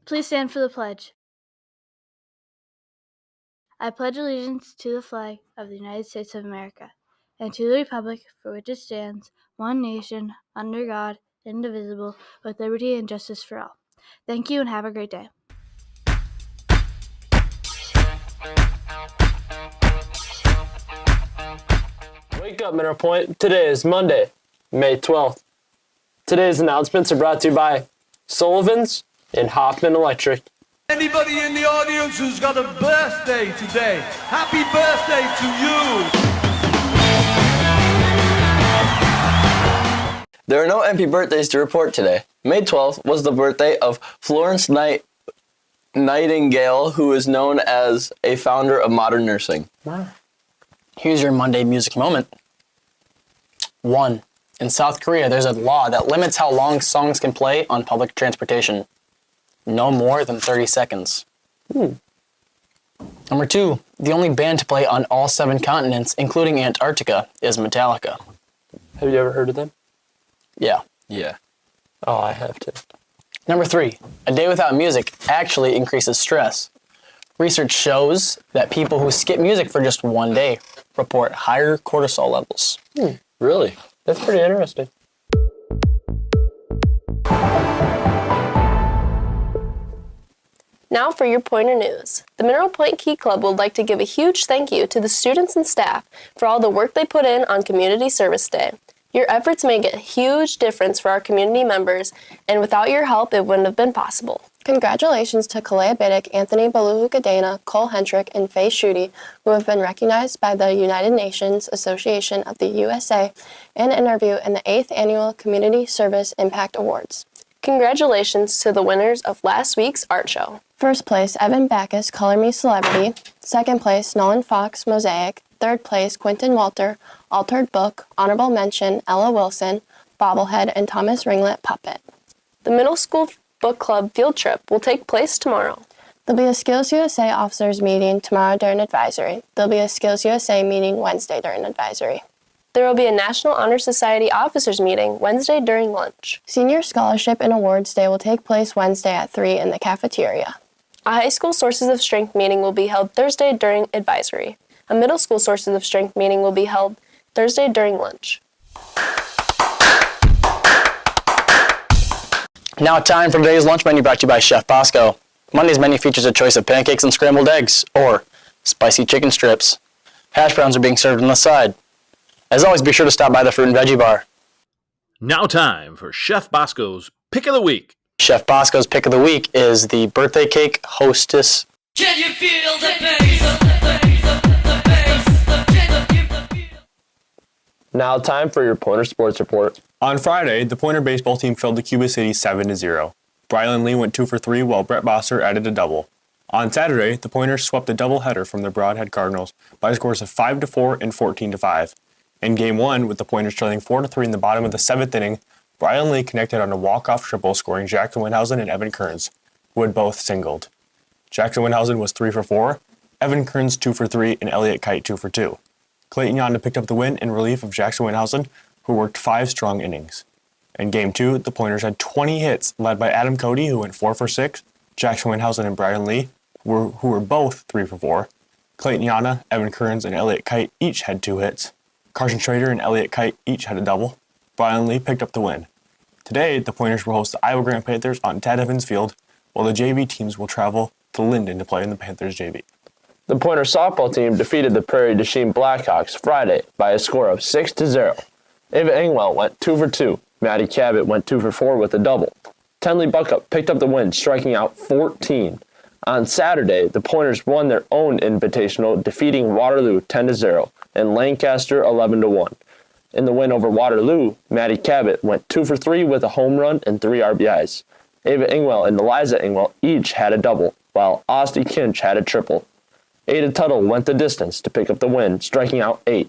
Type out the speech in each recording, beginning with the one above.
Please stand for the pledge. I pledge allegiance to the flag of the United States of America and to the republic for which it stands, one nation, under God, indivisible, with liberty and justice for all. Thank you and have a great day. Wake up, Mineral Point. Today is Monday, May 12th. Today's announcements are brought to you by Sullivan's and Hoffman Electric. Anybody in the audience who's got a birthday today, happy birthday to you. There are no MP birthdays to report today. May 12th was the birthday of Florence Nightingale, who is known as a founder of modern nursing. Wow. Here's your Monday music moment. 1. In South Korea, there's a law that limits how long songs can play on public transportation. No more than 30 seconds. Number 2. The only band to play on all 7 continents, including Antarctica, is Metallica. Have you ever heard of them? Yeah. Oh, I have to. Number 3. A day without music actually increases stress. Research shows that people who skip music for just one day report higher cortisol levels. Really? That's pretty interesting. Now for your Pointer News. The Mineral Point Key Club would like to give a huge thank you to the students and staff for all the work they put in on Community Service Day. Your efforts make a huge difference for our community members, and without your help, it wouldn't have been possible. Congratulations to Kalea Biddick, Anthony Baluhu-Cadena, Cole Hendrick, and Faye Schutte, who have been recognized by the United Nations Association of the USA and interview in the 8th Annual Community Service Impact Awards. Congratulations to the winners of last week's art show. First place, Evan Backus, Color Me Celebrity. Second place, Nolan Fox, Mosaic. Third place, Quentin Walter, Altered Book. Honorable mention, Ella Wilson, Bobblehead, and Thomas Ringlet, Puppet. The Middle School Book Club field trip will take place tomorrow. There'll be a Skills USA officers meeting tomorrow during advisory. There'll be a Skills USA meeting Wednesday during advisory. There will be a National Honor Society officers meeting Wednesday during lunch. Senior Scholarship and Awards Day will take place Wednesday at 3 in the cafeteria. A high school Sources of Strength meeting will be held Thursday during advisory. A middle school Sources of Strength meeting will be held Thursday during lunch. Now time for today's lunch menu, brought to you by Chef Bosco. Monday's menu features a choice of pancakes and scrambled eggs, or spicy chicken strips. Hash browns are being served on the side. As always, be sure to stop by the Fruit and Veggie Bar. Now time for Chef Bosco's Pick of the Week. Chef Bosco's Pick of the Week is the birthday cake hostess. Can you feel the bass? The bass. Now time for your Pointer Sports Report. On Friday, the Pointer baseball team filled the Cuba City 7-0. Brylan Lee went 2 for 3 while Brett Bosser added a double. On Saturday, the Pointers swept a doubleheader from the Broadhead Cardinals by scores of 5-4 and 14-5. In Game 1, with the Pointers trailing 4-3 in the bottom of the 7th inning, Brian Lee connected on a walk-off triple, scoring Jackson Winhausen and Evan Kearns, who had both singled. Jackson Winhausen was 3 for 4, Evan Kearns 2 for 3, and Elliot Kite 2 for 2. Clayton Yonda picked up the win in relief of Jackson Winhausen, who worked 5 strong innings. In Game 2, the Pointers had 20 hits, led by Adam Cody, who went 4 for 6, Jackson Winhausen and Brian Lee, who were both 3 for 4. Clayton Yonda, Evan Kearns, and Elliot Kite each had 2 hits. Carson Schrader and Elliot Kite each had a double. Brian Lee picked up the win. Today, the Pointers will host the Iowa Grant Panthers on Ted Evans Field, while the JV teams will travel to Linden to play in the Panthers JV. The Pointer softball team defeated the Prairie du Chien Blackhawks Friday by a score of 6-0. Ava Engwell went 2 for 2. Maddie Cabot went 2 for 4 with a double. Tenley Buckup picked up the win, striking out 14. On Saturday, the Pointers won their own invitational, defeating Waterloo 10-0 and Lancaster 11-1. In the win over Waterloo, Maddie Cabot went 2 for 3 with a home run and 3 RBIs. Ava Engwell and Eliza Engwell each had a double, while Osti Kinch had a triple. Ada Tuttle went the distance to pick up the win, striking out 8.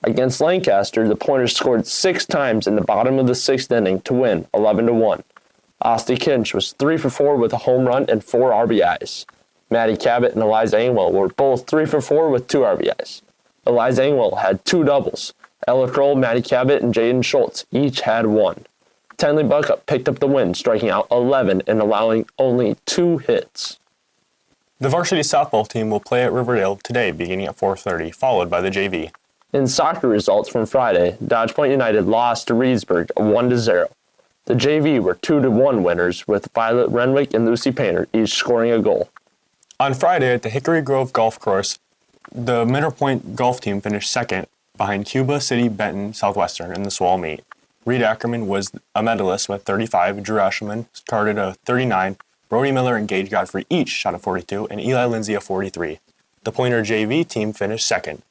Against Lancaster, the Pointers scored 6 times in the bottom of the 6th inning to win 11-1. Osti Kinch was 3 for 4 with a home run and 4 RBIs. Maddie Cabot and Eliza Engwell were both 3 for 4 with 2 RBIs. Eliza Engwell had 2 doubles. Ella Kroll, Maddie Cabot, and Jaden Schultz each had 1. Tenley Buckup picked up the win, striking out 11 and allowing only 2 hits. The varsity softball team will play at Riverdale today beginning at 4:30, followed by the JV. In soccer results from Friday, Dodge Point United lost to Reedsburg 1-0. The JV were 2-1 winners, with Violet Renwick and Lucy Painter each scoring a goal. On Friday at the Hickory Grove Golf Course, the Mineral Point golf team finished second behind Cuba City Benton Southwestern in the Swall meet. Reed Ackerman was a medalist with 35, Drew Ashelman started a 39, Brody Miller and Gage Godfrey each shot a 42, and Eli Lindsay a 43. The Pointer JV team finished second.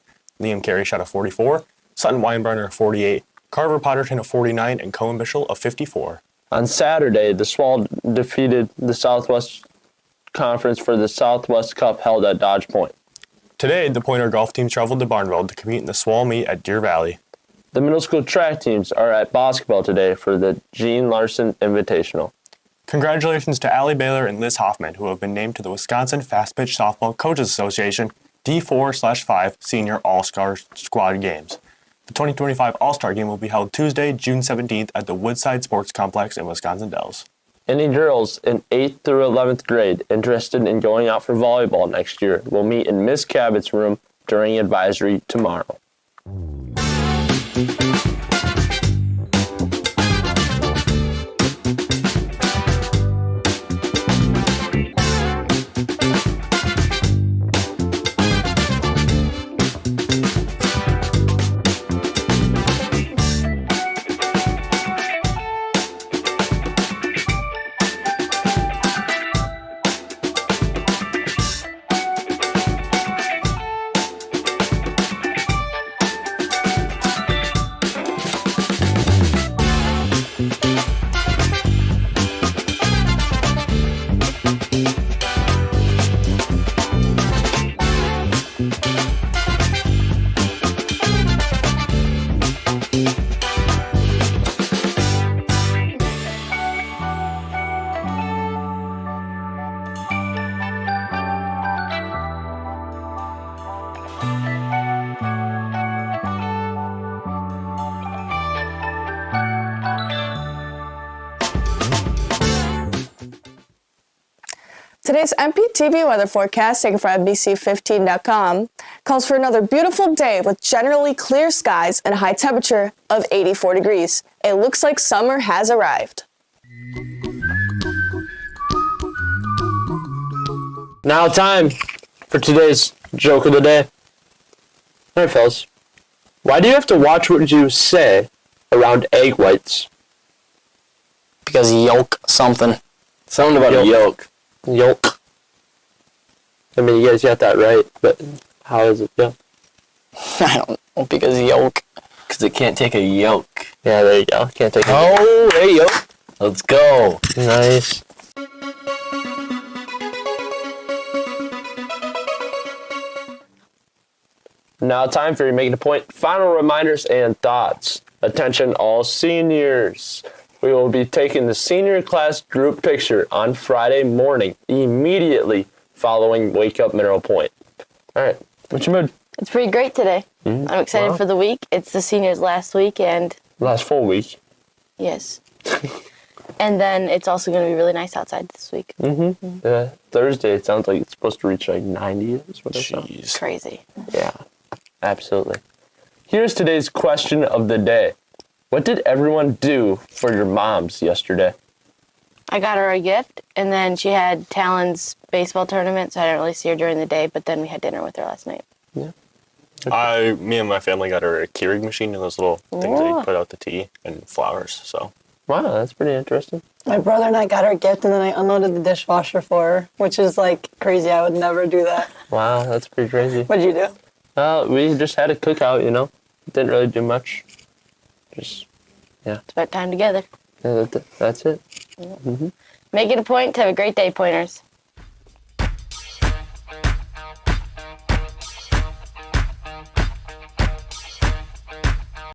Liam Carey shot a 44, Sutton Weinbrenner a 48, Carver Potterton a 49, and Cohen Bishel a 54. On Saturday, the Swall defeated the Southwest Conference for the Southwest Cup held at Dodge Point. Today, the Pointer golf team traveled to Barnville to compete in the Swall meet at Deer Valley. The middle school track teams are at Boscobel today for the Gene Larson Invitational. Congratulations to Allie Baylor and Liz Hoffman, who have been named to the Wisconsin Fast Pitch Softball Coaches Association D4/5 Senior All-Star Squad Games. The 2025 All-Star Game will be held Tuesday, June 17th at the Woodside Sports Complex in Wisconsin Dells. Any girls in 8th through 11th grade interested in going out for volleyball next year will meet in Miss Cabot's room during advisory tomorrow. Today's MPTV weather forecast, taken from NBC15.com, calls for another beautiful day with generally clear skies and a high temperature of 84 degrees. It looks like summer has arrived. Now time for today's joke of the day. All right, fellas. Why do you have to watch what you say around egg whites? Because yolk something. Something about yolk. Yolk. I mean, you guys got that right, but how is it yolk? I don't know, because yolk. Because it can't take a yolk. Yeah, there you go. Can't take it. Oh, there you go. Let's go. Nice. Now time for your Making a Point final reminders and thoughts. Attention all seniors. We will be taking the senior class group picture on Friday morning, immediately following Wake Up Mineral Point. All right, what's your mood? It's pretty great today. I'm excited for the week. It's the seniors' last week, and last full week. Yes. And then it's also going to be really nice outside this week. Thursday, it sounds like it's supposed to reach like 90. Is what I saw. Crazy. Yeah, absolutely. Here's today's question of the day. What did everyone do for your moms yesterday? I got her a gift, and then she had Talon's baseball tournament, so I didn't really see her during the day, but then we had dinner with her last night. Yeah. Me and my family got her a Keurig machine and those little things that you put out the tea and flowers, so. Wow, that's pretty interesting. My brother and I got her a gift, and then I unloaded the dishwasher for her, which is like crazy. I would never do that. Wow, that's pretty crazy. What did you do? We just had a cookout, you know. Didn't really do much. Just, yeah. Spent time together. Yeah, that's it. Make it a point to have a great day, Pointers.